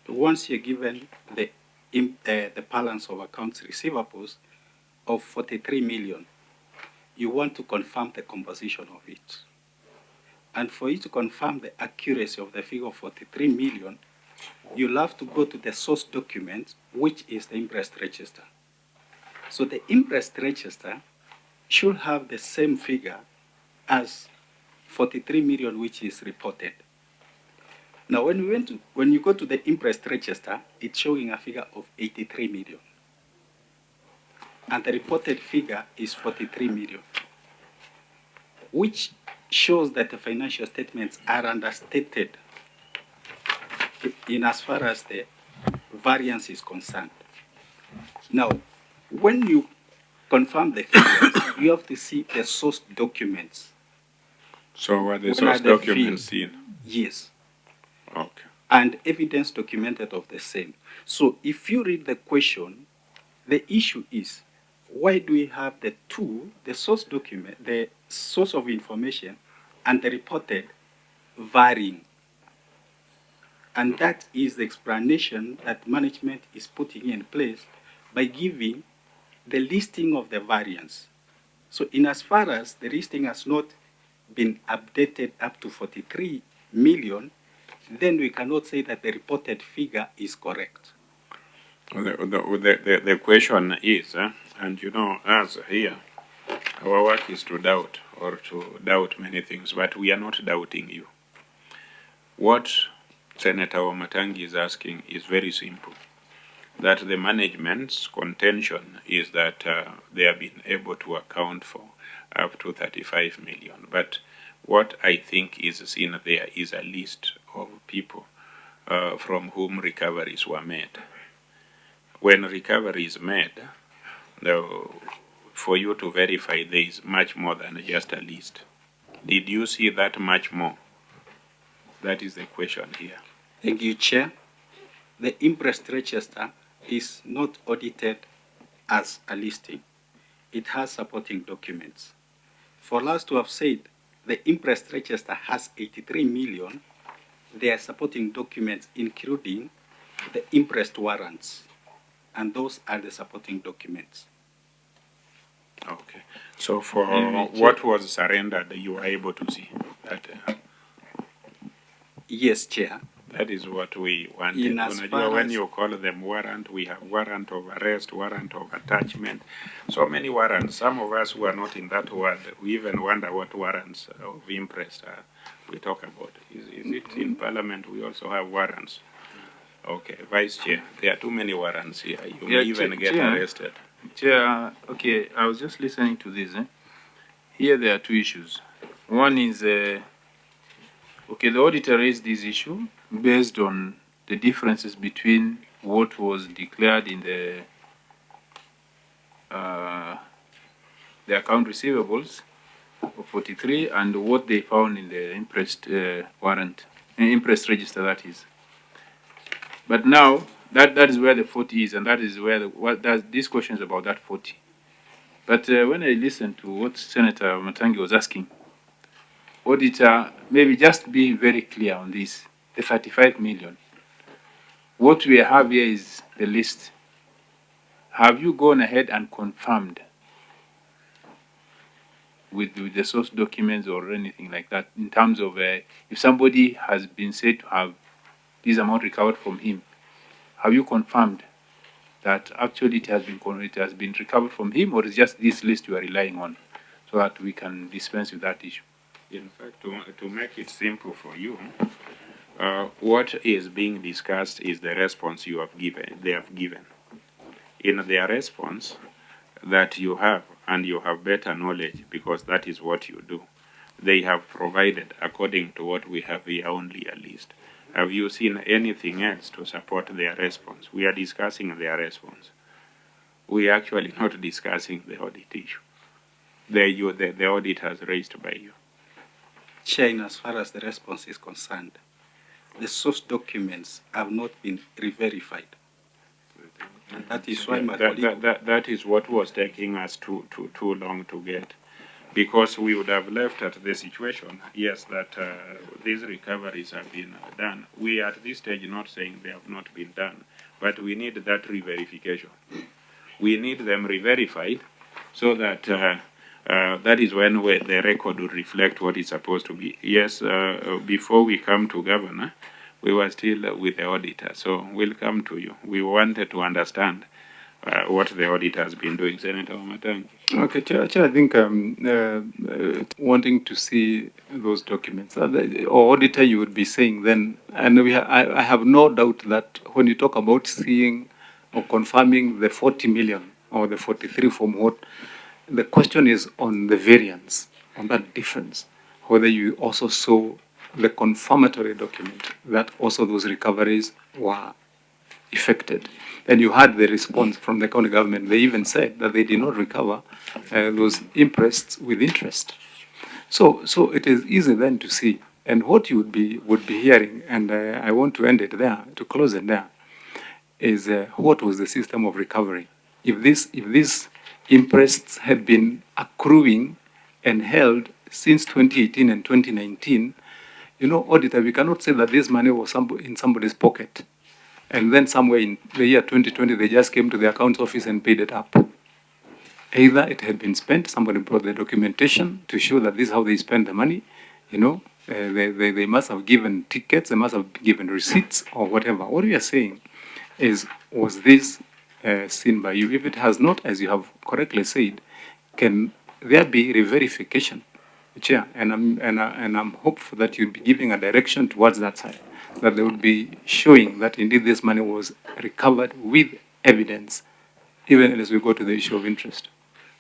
once you're given the balance of accounts receivables of 43 million, you want to confirm the composition of it. And for you to confirm the accuracy of the figure of 43 million, you'll have to go to the source document, which is the interest register. So the interest register should have the same figure as 43 million, which is reported. Now, when you go to the interest register, it's showing a figure of 83 million. And the reported figure is 43 million, which shows that the financial statements are understated in as far as the variance is concerned. Now, when you confirm the figures, you have to see the source documents. So what the source documents in? Yes. Okay. And evidence documented of the same. So if you read the question, the issue is, why do we have the two, the source document, the source of information, and the reported varying? And that is the explanation that management is putting in place by giving the listing of the variance. So in as far as the listing has not been updated up to 43 million, then we cannot say that the reported figure is correct. The question is, and you know, us here, our work is to doubt or to doubt many things, but we are not doubting you. What Senator Wamatangi is asking is very simple, that the management's contention is that they have been able to account for up to 35 million. But what I think is seen there is a list of people from whom recoveries were made. When recovery is made, for you to verify, there is much more than just a list. Did you see that much more? That is the question here. Thank you, Chair. The interest register is not audited as a listing. It has supporting documents. For us to have said the interest register has 83 million, there are supporting documents including the interest warrants, and those are the supporting documents. Okay. So for what was surrendered, you were able to see that? Yes, Chair. That is what we wanted. When you call them warrant, we have warrant of arrest, warrant of attachment, so many warrants. Some of us who are not in that world, we even wonder what warrants of interest we talk about. Is it in Parliament we also have warrants? Okay, Vice Chair, there are too many warrants here. You may even get arrested. Chair, okay, I was just listening to this. Here there are two issues. One is, okay, the auditor raised this issue based on the differences between what was declared in the account receivables of 43 and what they found in the interest warrant, interest register, that is. But now, that is where the 40 is, and that is where this question is about that 40. But when I listened to what Senator Matangi was asking, auditor, maybe just be very clear on this, the 35 million. What we have here is the list. Have you gone ahead and confirmed with the source documents or anything like that in terms of if somebody has been said to have this amount recovered from him, have you confirmed that actually it has been recovered from him, or is just this list you are relying on so that we can dispense with that issue? In fact, to make it simple for you, what is being discussed is the response you have given. They have given in their response that you have, and you have better knowledge because that is what you do. They have provided, according to what we have here, only a list. Have you seen anything else to support their response? We are discussing their response. We are actually not discussing the audit issue. The audit has raised by you. Chair, as far as the response is concerned, the source documents have not been re-verified. And that is why that is what was taking us too long to get. because we would have left at the situation, yes, that these recoveries have been done. We are at this stage not saying they have not been done, but we need that re-verification. We need them re-verified so that that is when the record will reflect what it's supposed to be. Yes, before we come to Governor, we were still with the auditor, so we'll come to you. We wanted to understand what the auditor has been doing. Senator Wamatangi. Okay, Chair, I think wanting to see those documents, or auditor, you would be saying then, and I have no doubt that when you talk about seeing or confirming the 40 million or the 43 from what, the question is on the variance, on that difference, whether you also saw the confirmatory document that also those recoveries were effected. And you had the response from the county government. They even said that they did not recover those interests with interest. So it is easy then to see. And what you would be hearing, and I want to end it there, to close it there, is what was the system of recovery? If these interests had been accruing and held since 2018 and 2019, you know, auditor, we cannot say that this money was in somebody's pocket. And then somewhere in the year 2020, they just came to the accounts office and paid it up. Either it had been spent, somebody brought the documentation to show that this is how they spent the money, you know, they must have given tickets, they must have given receipts or whatever. What we are saying is, was this seen by you? If it has not, as you have correctly said, can there be re-verification? Chair, and I'm hopeful that you'll be giving a direction towards that side, that they would be showing that indeed this money was recovered with evidence, even as we go to the issue of interest.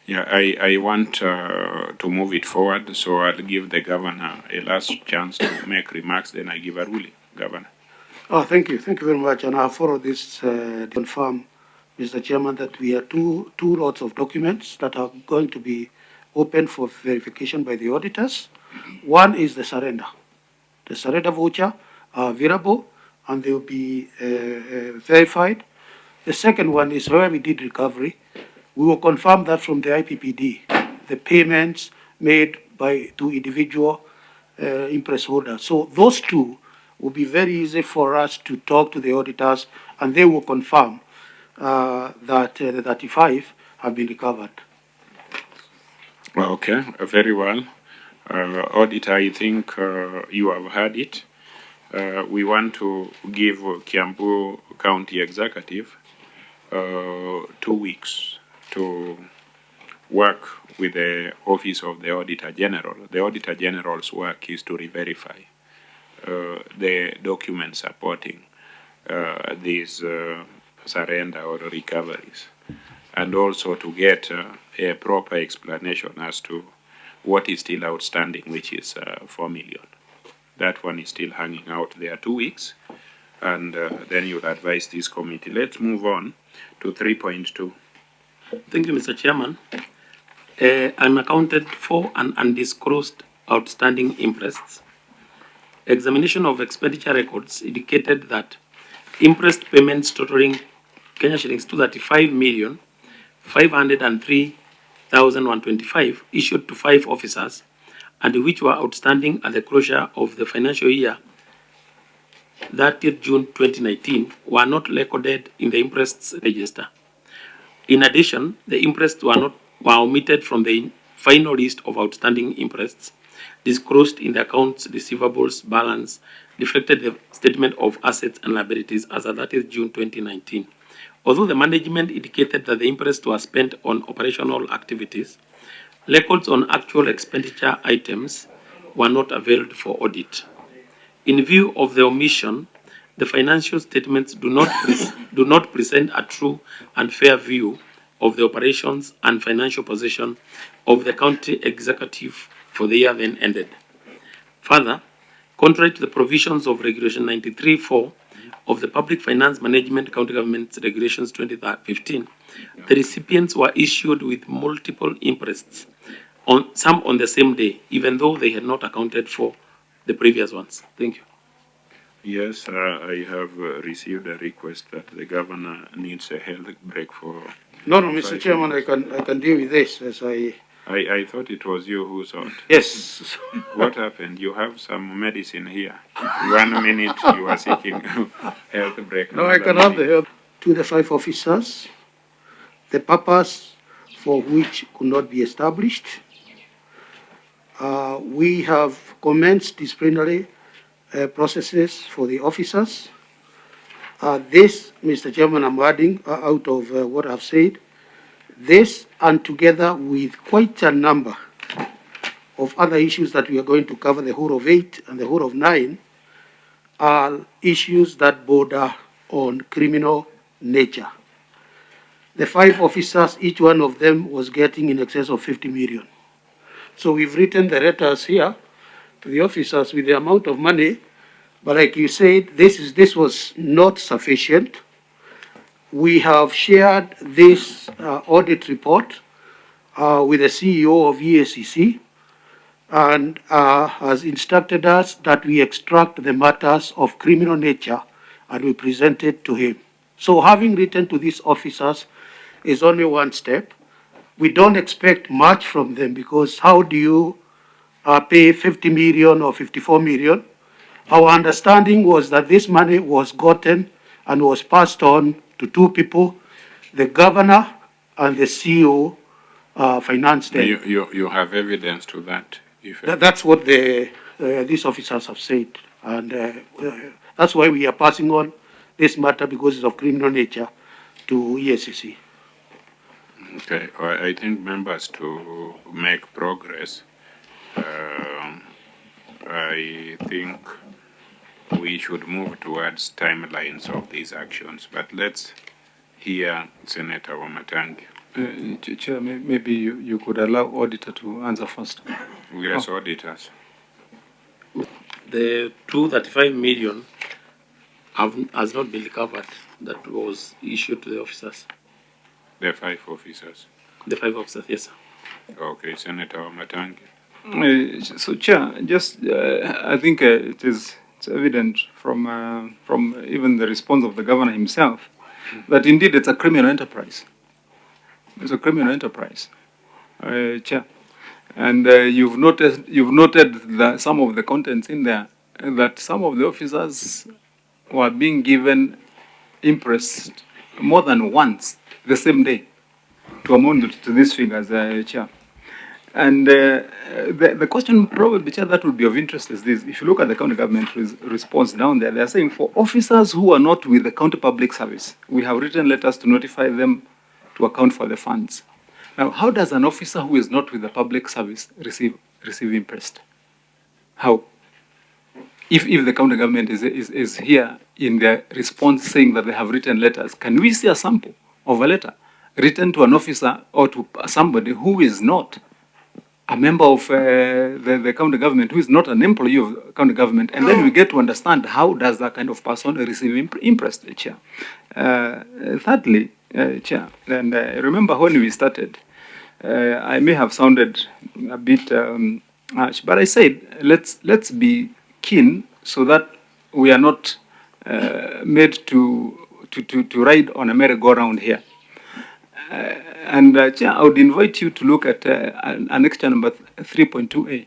Yeah, I want to move it forward, so I'll give the governor a last chance to make remarks, then I give a ruling. Governor. Oh, thank you very much, and I'll follow this confirm, Mr. Chairman, that we have two lots of documents that are going to be open for verification by the auditors. One is the surrender. The surrender voucher are available and they will be verified. The second one is where we did recovery. We will confirm that from the IPPD, the payments made to individual interest holders. So those two will be very easy for us to talk to the auditors, and they will confirm that the 35 have been recovered. Okay, very well. Auditor, I think you have heard it. We want to give Kiambu County Executive 2 weeks to work with the Office of the Auditor General. The Auditor General's work is to re-verify the documents supporting these surrender or recoveries, and also to get a proper explanation as to what is still outstanding, which is 4 million. That one is still hanging out there 2 weeks, and then you'll advise this committee. Let's move on to 3.2. Thank you, Mr. Chairman. Unaccounted for and undisclosed outstanding interests. Examination of expenditure records indicated that interest payments totaling Kenya shillings 235,503,125 issued to 5 officers, and which were outstanding at the closure of the financial year 30th June 2019 were not recorded in the interests register. In addition, the interests were omitted from the final list of outstanding interests disclosed in the accounts receivables balance reflected the statement of assets and liabilities as at 30th June 2019. Although the management indicated that the interest was spent on operational activities, records on actual expenditure items were not availed for audit. In view of the omission, the financial statements do not present a true and fair view of the operations and financial position of the county executive for the year then ended. Further, contrary to the provisions of Regulation 93(4) of the Public Finance Management County Government Regulations 2015, the recipients were issued with multiple interests, some on the same day, even though they had not accounted for the previous ones. Thank you. Yes, I have received a request that the governor needs a health break for. No, Mr. Chairman, I can deal with this as I I thought it was you who saw it. Yes. What happened? You have some medicine here. 1 minute you are seeking health break. No, I can have the help. To the 5 officers, the purpose for which could not be established. We have commenced disciplinary processes for the officers. This, Mr. Chairman, I'm adding out of what I've said, this and together with quite a number of other issues that we are going to cover, the whole of 8 and the whole of 9, are issues that border on criminal nature. The 5 officers, each one of them was getting in excess of 50 million. So we've written the letters here to the officers with the amount of money, but like you said, this was not sufficient. We have shared this audit report with the CEO of EACC, and has instructed us that we extract the matters of criminal nature and we present it to him. So having written to these officers is only one step. We don't expect much from them, because how do you pay 50 million or 54 million? Our understanding was that this money was gotten and was passed on to 2 people, the governor and the CEO finance them. You have evidence to that effect? That's what these officers have said. And that's why we are passing on this matter, because it's of criminal nature, to EACC. Okay, well, I think members, to make progress, I think we should move towards timelines of these actions. But let's hear Senator Wamatangi. Chair, maybe you could allow auditor to answer first. Yes, auditors. The 235 million has not been recovered that was issued to the officers. The 5 officers. The 5 officers, yes, sir. Okay, Senator Wamatangi. So, Chair, just I think it's evident from even the response of the governor himself that indeed it's a criminal enterprise. It's a criminal enterprise, Chair, and you've noted some of the contents in there, that some of the officers were being given interest more than once the same day to amount to these figures, Chair. And the question probably, Chair, that would be of interest is this. If you look at the county government response down there, they're saying for officers who are not with the county public service, we have written letters to notify them to account for the funds. Now, how does an officer who is not with the public service receive interest? How? If the county government is here in their response saying that they have written letters, can we see a sample of a letter written to an officer or to somebody who is not a member of the county government, who is not an employee of the county government, and then we get to understand how does that kind of person receive interest, Chair. Thirdly, Chair, and remember when we started, I may have sounded a bit harsh, but I said let's be keen so that we are not made to ride on a merry-go-round here. Chair, I would invite you to look at annexure number 3.2a,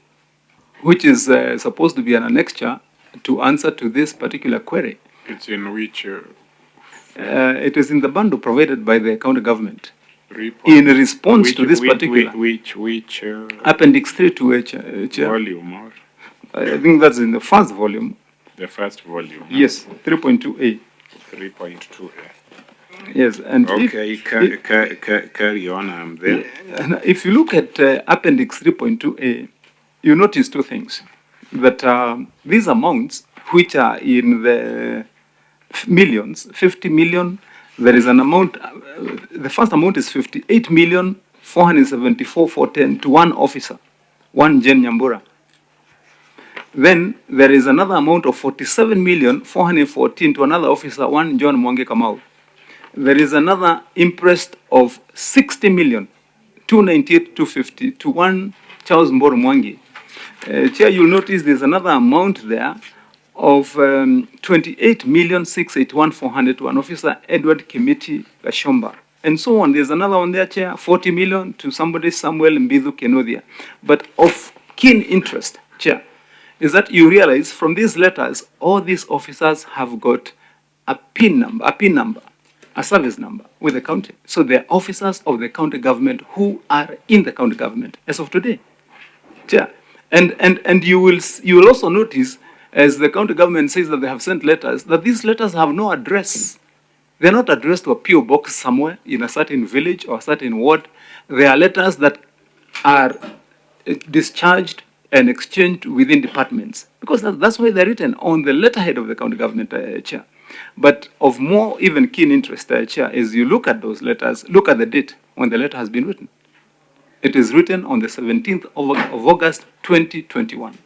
which is supposed to be an annexure to answer to this particular query. It's in which? It is in the bundle provided by the county government. Report. In response to this particular. Which Appendix 3.2a, Chair. Volume or? I think that's in the first volume. The first volume? Yes, 3.2a. 3.2a. Yes, and okay, carry on. I'm there. If you look at Appendix 3.2a, you notice 2 things. That these amounts, which are in the millions, 50 million, there is an amount, the first amount is 58,474,410 to one officer, one Jen Nyambura. Then there is another amount of 47,414 to another officer, one John Mwangi Kamau. There is another interest of 60,298,250 to one Charles Mboro Mwangi. Chair, you'll notice there's another amount there of 28,681,400 to an officer, Edward Kimiti Gashomba. and so on. There's another one there, Chair, 40 million to somebody, Samuel Mbithu Kenodia. But of keen interest, Chair, is that you realize from these letters, all these officers have got a PIN number, a service number with the county. So they're officers of the county government who are in the county government as of today. Chair. And you will also notice, as the county government says that they have sent letters, that these letters have no address. They're not addressed to a PO box somewhere in a certain village or a certain ward. They are letters that are discharged and exchanged within departments, because that's why they're written on the letterhead of the county government, Chair. But of more even keen interest, Chair, is you look at those letters, look at the date when the letter has been written. It is written on the 17th of August 2021.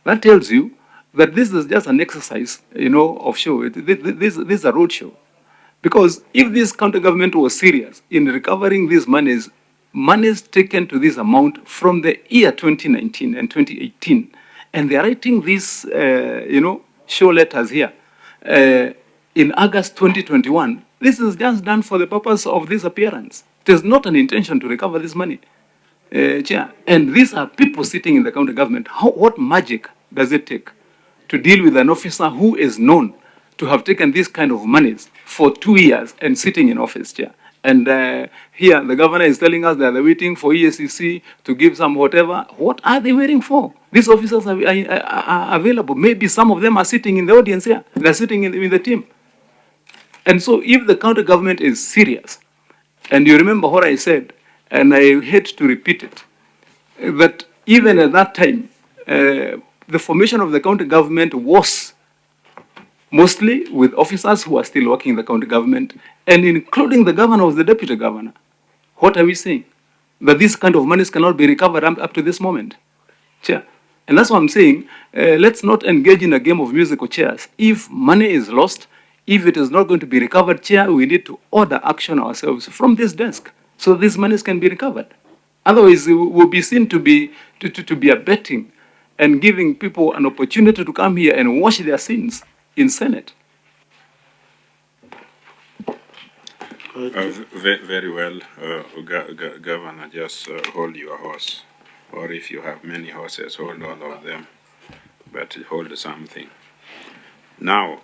That tells you that this is just an exercise, of show. This is a road show. Because if this county government was serious in recovering these monies taken to this amount from the year 2019 and 2018, and they're writing these, show letters here in August 2021, this is just done for the purpose of this appearance. It is not an intention to recover this money, Chair. And these are people sitting in the county government. What magic does it take to deal with an officer who is known to have taken this kind of monies for 2 years and sitting in office, Chair? And here the governor is telling us that they're waiting for EACC to give some whatever. What are they waiting for? These officers are available. Maybe some of them are sitting in the audience here. They're sitting in the team. And so if the county government is serious, and you remember what I said, and I hate to repeat it, that even at that time, the formation of the county government was mostly with officers who are still working in the county government, and including the governor or the deputy governor. What are we saying? That this kind of monies cannot be recovered up to this moment, Chair. And that's what I'm saying. Let's not engage in a game of musical chairs. If money is lost, if it is not going to be recovered, Chair, we need to order action ourselves from this desk so these monies can be recovered. Otherwise, we'll be seen to be abetting and giving people an opportunity to come here and wash their sins in Senate. Very well, Governor, just hold your horse. Or if you have many horses, hold all of them, but hold something. Now,